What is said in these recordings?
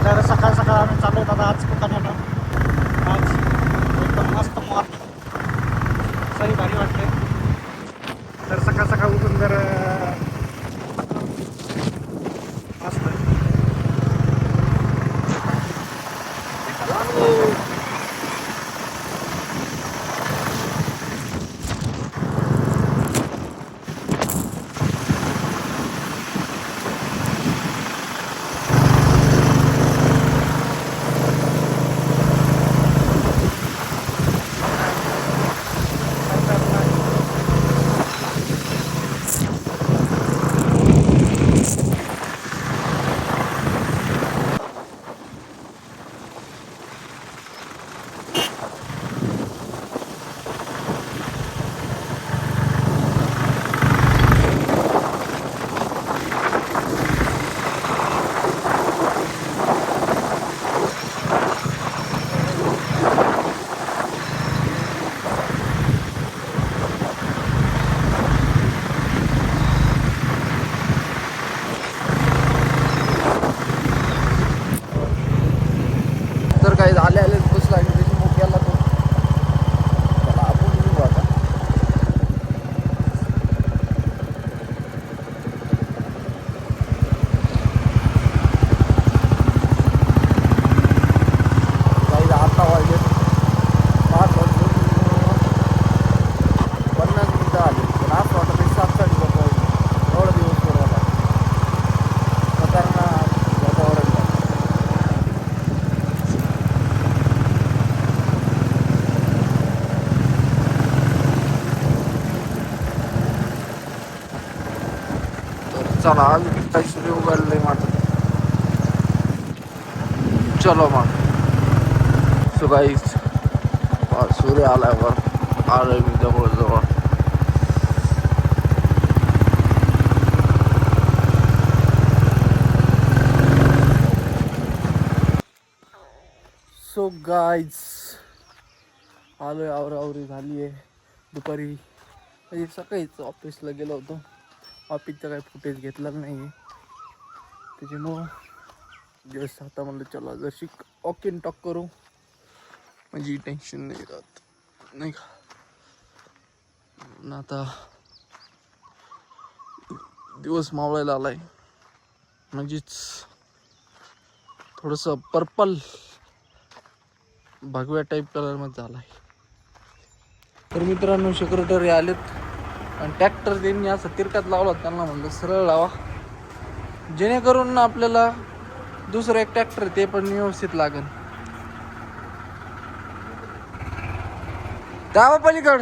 तर सकाळ सकाळ आम्ही चालू होतो आज कुटाण्याला. आज एकदम मस्त मॉर्निंग, सही भारी वाटते. तर सकाळ सकाळ उठून जर मस्त तर काही आले आले बस लागली त्याची मोक्याला तो चला आपण निघू आता. काही 8 वाजले 5 वाजले 50 मिनिटं आले पण आज वाटत 7-8 वाजले एवढा दिवस पुढे आला खतरनाक वातावरण झालं. चला आज सूर्य उघडले माझं. चलो मग सो गाईस सूर्य आल्यावर आलोय मी जवळ. सो गाईज आलोय, आवरावरी झाली आहे. दुपारी म्हणजे सकाळीच ऑफिसला गेलो होतो. ऑफिसचा काही फुटेज घेतला नाही त्याच्यामुळं जस्ट आता म्हणलं चला जशी ऑक इन टॉक करू म्हणजे टेन्शन नाही राहत नाही का. आता दिवस मावळायला आलाय म्हणजेच थोडंसं पर्पल भगव्या टाईप कलरमध्ये झालाय. तर मित्रांनो सेक्रेटरी आलेत आणि ट्रॅक्टर त्यांनी असं तिरकात लावला. त्यांना म्हणलं सरळ लावा जेणेकरून आपल्याला दुसरं एक ट्रॅक्टर ते पण व्यवस्थित लागेल. दावा पलीकड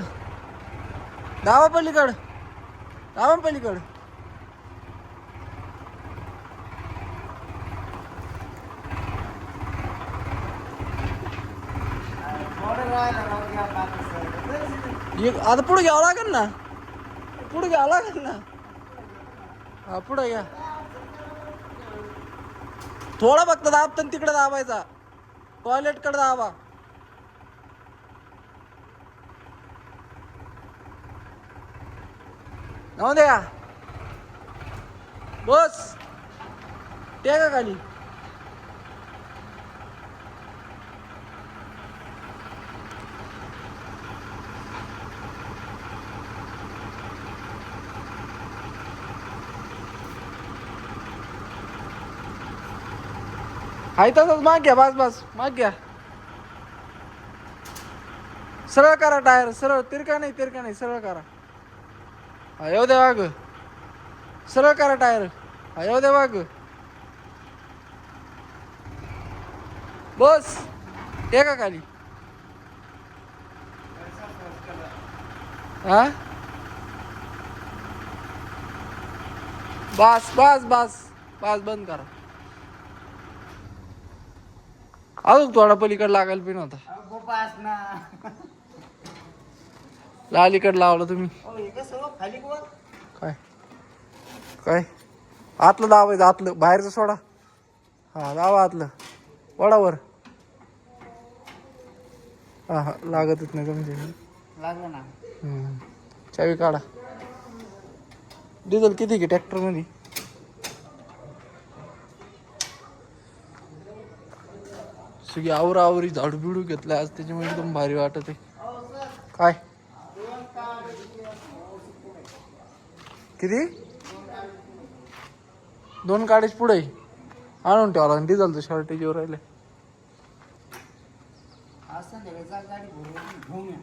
आता पुढे घ्यावं लागेल ना, हा पुढे घ्या. थोडा फक्त दाबता तिकडे दाबायचा, टॉयलेट कडे दाबा. जाऊ द्या बस टेका खाली. हाय तसंच माग घ्या, बस माग घ्या. सरळ करा टायर, सरळ तिरका नाही सरळ करा. हा येऊ दे वाघ, सरळ करा टायर. हा येऊ दे वाघ, बस टेका खाली. हा बस बंद करा. अजून थोडा पलीकडे लागायला पण होता. लालीकडे लावला तुम्ही काय आतलं दाबायचं, आतलं बाहेरचं सोडा. हा दाबा आतलं वडावर. हा लागतच नाही तुमच्या लागलं ना. चावी काढा. डिझेल किती की ट्रॅक्टर मध्ये? सगळी आवरावरी झाडू बिडू घेतलं आज त्याच्यामुळे एकदम भारी वाटत आहे. काय किती 2 गाडीच पुढे आणून ठेवला डिझेलचं शॉर्टेज वर राहिले. आज संध्याकाळी गाडी भरून घेऊन या.